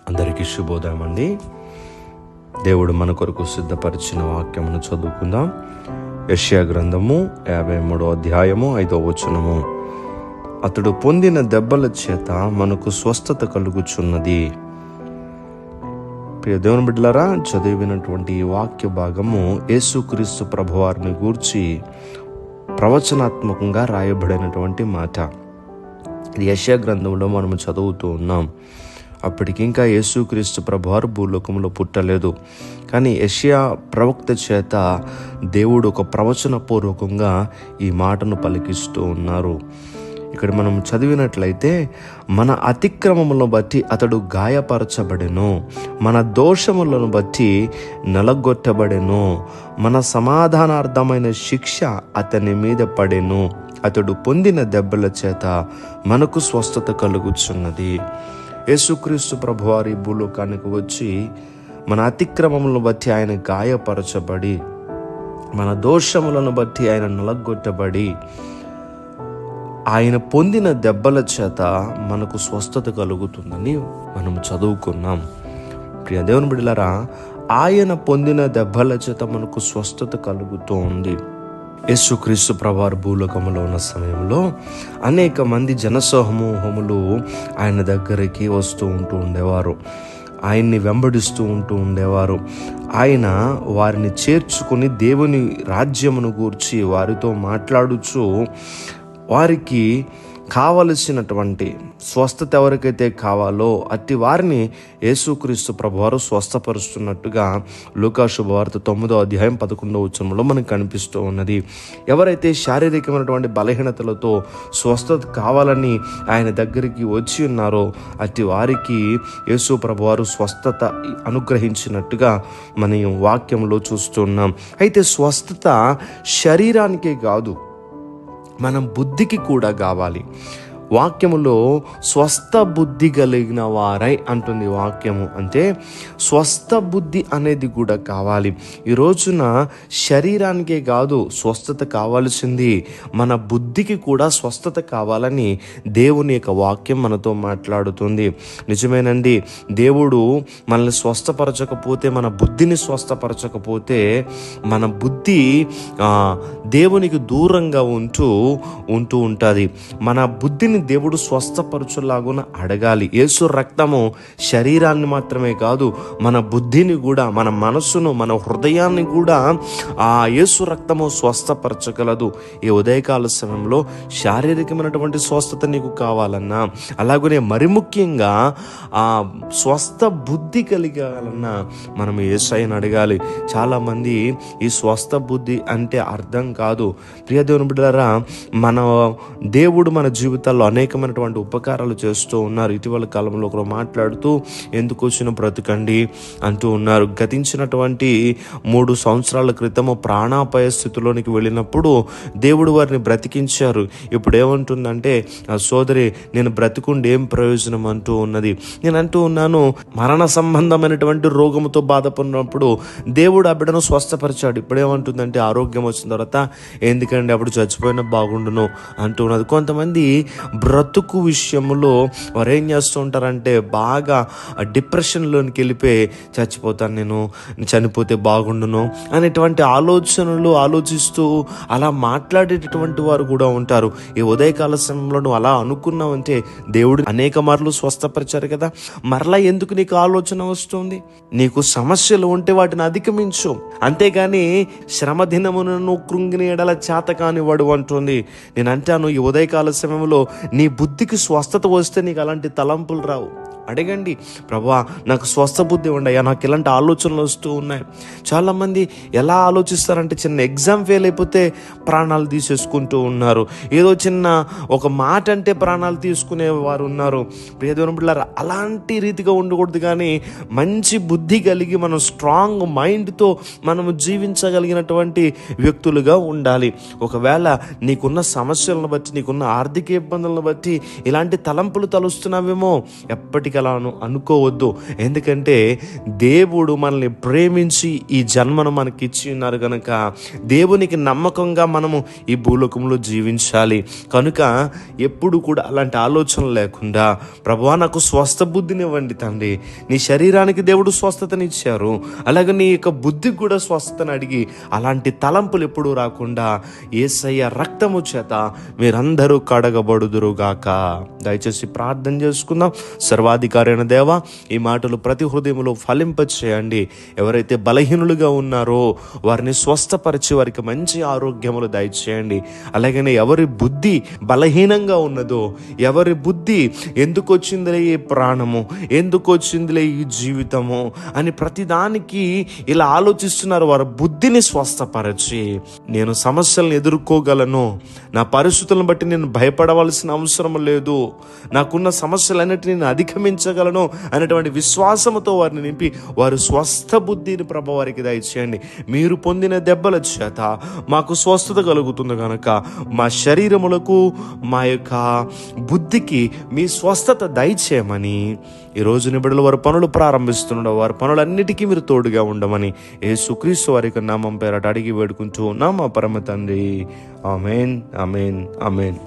అందరికీ శుభోదయం అండి. దేవుడు మన కొరకు సిద్ధపరిచిన వాక్యమును చదువుకుందాం. యెషయా గ్రంథము 53వ అధ్యాయము 5వ వచనము. అతడు పొందిన దెబ్బల చేత మనకు స్వస్థత కలుగుచున్నది. ప్రియ దేవుని బిడ్డలారా, చదివినటువంటి ఈ వాక్య భాగము యేసుక్రీస్తు ప్రభువారిని గూర్చి ప్రవచనాత్మకంగా రాయబడినటువంటి మాట. ఇది యెషయా గ్రంథంలో మనము చదువుతూ ఉన్నాం. అప్పటికి ఇంకా యేసుక్రీస్తు ప్రభువారు భూలోకంలో పుట్టలేదు. కానీ యెషయా ప్రవక్త చేత దేవుడు ఒక ప్రవచన పూర్వకంగా ఈ మాటను పలికిస్తూ ఉన్నారు. ఇక్కడ మనం చదివినట్లయితే, మన అతిక్రమములను బట్టి అతడు గాయపరచబడెను, మన దోషములను బట్టి నలగొట్టబడెను, మన సమాధానార్థమైన శిక్ష అతని మీద పడెను, అతడు పొందిన దెబ్బల చేత మనకు స్వస్థత కలుగుచున్నది. యేసుక్రీస్తు ప్రభువారి భూలోకానికి వచ్చి మన అతిక్రమములను బట్టి ఆయన గాయపరచబడి, మన దోషములను బట్టి ఆయన నలగొట్టబడి, ఆయన పొందిన దెబ్బల చేత మనకు స్వస్థత కలుగుతుందని మనం చదువుకున్నాం. ప్రియ దేవుని బిడ్డలారా, ఆయన పొందిన దెబ్బల చేత మనకు స్వస్థత కలుగుతూ ఉంది. యేసుక్రీస్తు ప్రభువారు భూలోకంలో ఉన్న సమయంలో అనేక మంది జనసమూహములు ఆయన దగ్గరికి వస్తూ ఉండేవారు, ఆయన్ని వెంబడిస్తూ ఉండేవారు. ఆయన వారిని చేర్చుకుని దేవుని రాజ్యమును గూర్చి వారితో మాట్లాడుచూ వారికి కావలసినటువంటి స్వస్థత ఎవరికైతే కావాలో అట్టి వారిని యేసుక్రీస్తు ప్రభువారు స్వస్థపరుస్తున్నట్టుగా లూకా శుభవార్త 9వ అధ్యాయం 11వ వచనంలో మనకు కనిపిస్తూ ఉన్నది. ఎవరైతే శారీరకమైనటువంటి బలహీనతలతో స్వస్థత కావాలని ఆయన దగ్గరికి వచ్చి ఉన్నారో అట్టి వారికి యేసు ప్రభువారు స్వస్థత అనుగ్రహించినట్టుగా మనం వాక్యంలో చూస్తున్నాం. అయితే స్వస్థత శరీరానికే కాదు, మనం బుద్ధికి కూడా కావాలి. వాక్యములో స్వస్థ బుద్ధి కలిగిన వారై అంటుంది వాక్యము. అంటే స్వస్థ బుద్ధి అనేది కూడా కావాలి. ఈ రోజున శరీరానికే కాదు స్వస్థత కావాల్సింది, మన బుద్ధికి కూడా స్వస్థత కావాలని దేవుని యొక్క వాక్యం మనతో మాట్లాడుతుంది. నిజమేనండి, దేవుడు మనల్ని స్వస్థపరచకపోతే, మన బుద్ధిని స్వస్థపరచకపోతే మన బుద్ధి దేవునికి దూరంగా ఉంటూ ఉంటుంది. మన బుద్ధిని దేవుడు స్వస్థపరచులాగున అడగాలి. యేసు రక్తము శరీరాన్ని మాత్రమే కాదు, మన బుద్ధిని కూడా, మన మనస్సును, మన హృదయాన్ని కూడా ఆ యేసు రక్తము స్వస్థపరచగలదు. ఈ ఉదయకాల సమయంలో శారీరకమైనటువంటి స్వస్థత నీకు కావాలన్నా, అలాగనే మరి ముఖ్యంగా ఆ స్వస్థ బుద్ధి కలిగాలన్నా మనం యేసయ్యను అడగాలి. చాలామంది ఈ స్వస్థ బుద్ధి అంటే అర్థం కాదు. ప్రియ దేవుని బిడ్డలారా, మన దేవుడు మన జీవితాల్లో అనేకమైనటువంటి ఉపకారాలు చేస్తూ ఉన్నారు. ఇటీవల కాలంలో ఒకరు మాట్లాడుతూ ఎందుకు వచ్చిన బ్రతకండి అంటూ ఉన్నారు. గతించినటువంటి 3 సంవత్సరాల క్రితము ప్రాణాపాయ స్థితిలోనికి వెళ్ళినప్పుడు దేవుడు వారిని బ్రతికించారు. ఇప్పుడు ఏమంటుందంటే, సోదరి నేను బ్రతికుండి ఏం ప్రయోజనం అంటూ ఉన్నది. నేను అంటూ ఉన్నాను, మరణ సంబంధమైనటువంటి రోగముతో బాధపడినప్పుడు దేవుడు ఆ బిడ్డను స్వస్థపరిచాడు. ఇప్పుడేమంటుందంటే ఆరోగ్యం వచ్చిన తర్వాత ఎందుకండి అప్పుడు చచ్చిపోయినా బాగుండును అంటూ ఉన్నది. కొంతమంది బ్రతుకు విషయంలో వారు ఏం చేస్తూ ఉంటారంటే బాగా డిప్రెషన్లోనికి వెళ్ళిపోయి చచ్చిపోతాను, నేను చనిపోతే బాగుండును అనేటువంటి ఆలోచనలు ఆలోచిస్తూ అలా మాట్లాడేటటువంటి వారు కూడా ఉంటారు. ఈ ఉదయకాల సమయంలో నువ్వు అలా అనుకున్నావంటే దేవుడు అనేక మార్లు స్వస్థపరిచారు కదా, మరలా ఎందుకు నీకు ఆలోచన వస్తుంది? నీకు సమస్యలు ఉంటే వాటిని అధిగమించు, అంతేగాని శ్రమ దినమును కృంగిని ఎడల చేత కానివాడు అంటుంది. నేను అంటాను, ఈ ఉదయకాల సమయంలో నీ బుద్ధికి స్వస్థత వస్తే నీకు అలాంటి తలంపులు రావు. అడగండి, ప్రభువా నాకు స్వస్థ బుద్ధి ఉండయ్యా, నాకు ఇలాంటి ఆలోచనలు వస్తూ ఉన్నాయి. చాలామంది ఎలా ఆలోచిస్తారంటే, చిన్న ఎగ్జామ్ ఫెయిల్ అయిపోతే ప్రాణాలు తీసేసుకుంటూ ఉన్నారు. ఏదో చిన్న ఒక మాట అంటే ప్రాణాలు తీసుకునే వారు ఉన్నారు. ప్రియదేవుని బిడ్డలారా, అలాంటి రీతిగా ఉండకూడదు. కానీ మంచి బుద్ధి కలిగి మనం స్ట్రాంగ్ మైండ్తో మనము జీవించగలిగినటువంటి వ్యక్తులుగా ఉండాలి. ఒకవేళ నీకున్న సమస్యలను బట్టి, నీకున్న ఆర్థిక ఇబ్బందులను పరిస్థితులను బట్టి ఇలాంటి తలంపులు తలుస్తున్నావేమో, ఎప్పటికీ అలా అనుకోవద్దు. ఎందుకంటే దేవుడు మనల్ని ప్రేమించి ఈ జన్మను మనకి ఇచ్చి ఉన్నారు కనుక దేవునికి నమ్మకంగా మనము ఈ భూలోకంలో జీవించాలి. కనుక ఎప్పుడు కూడా అలాంటి ఆలోచన లేకుండా, ప్రభువా నాకు స్వస్థ బుద్ధినివ్వండి తండ్రి, నీ శరీరానికి దేవుడు స్వస్థతనిచ్చారు, అలాగే నీ యొక్క బుద్ధికి కూడా స్వస్థతను అడిగి అలాంటి తలంపులు ఎప్పుడు రాకుండా యేసయ్య రక్తము చేత మీరందరూ కడగబడుదురుగాక. దయచేసి ప్రార్థన చేసుకుందాం. సర్వాధికారి అయిన దేవా, ఈ మాటలు ప్రతి హృదయంలో ఫలింపచేయండి. ఎవరైతే బలహీనులుగా ఉన్నారో వారిని స్వస్థపరిచి వారికి మంచి ఆరోగ్యములు దయచేయండి. అలాగనే ఎవరి బుద్ధి బలహీనంగా ఉన్నదో, ఎవరి బుద్ధి ఎందుకు వచ్చిందిలే ఈ ప్రాణము, ఎందుకు వచ్చిందిలే ఈ జీవితము అని ప్రతిదానికి ఇలా ఆలోచిస్తున్నారు, వారి బుద్ధిని స్వస్థపరచి నేను సమస్యలను ఎదుర్కోగలను, నా పరిస్థితులను బట్టి నేను భయపడవలసిన అవసరం లేదు, నాకున్న సమస్యలన్నిటిని నేను అధిగమించగలను అనేటువంటి విశ్వాసంతో వారిని నింపి వారు స్వస్థ బుద్ధిని ప్రభు వారికి దయచేయండి. మీరు పొందిన దెబ్బల చేత మాకు స్వస్థత కలుగుతుంది కనుక మా శరీరములకు మా యొక్క బుద్ధికి మీ స్వస్థత దయచేయమని ఈరోజు నిబిడలు వారి పనులు ప్రారంభిస్తుండవు, వారి పనులన్నిటికీ మీరు తోడుగా ఉండమని యేసుక్రీస్తు వారి యొక్క నామం పేరట అడిగి వేడుకుంటూ ఉన్నాం మా పరమ తండ్రి. ఆమేన్, ఆమేన్, ఆమేన్.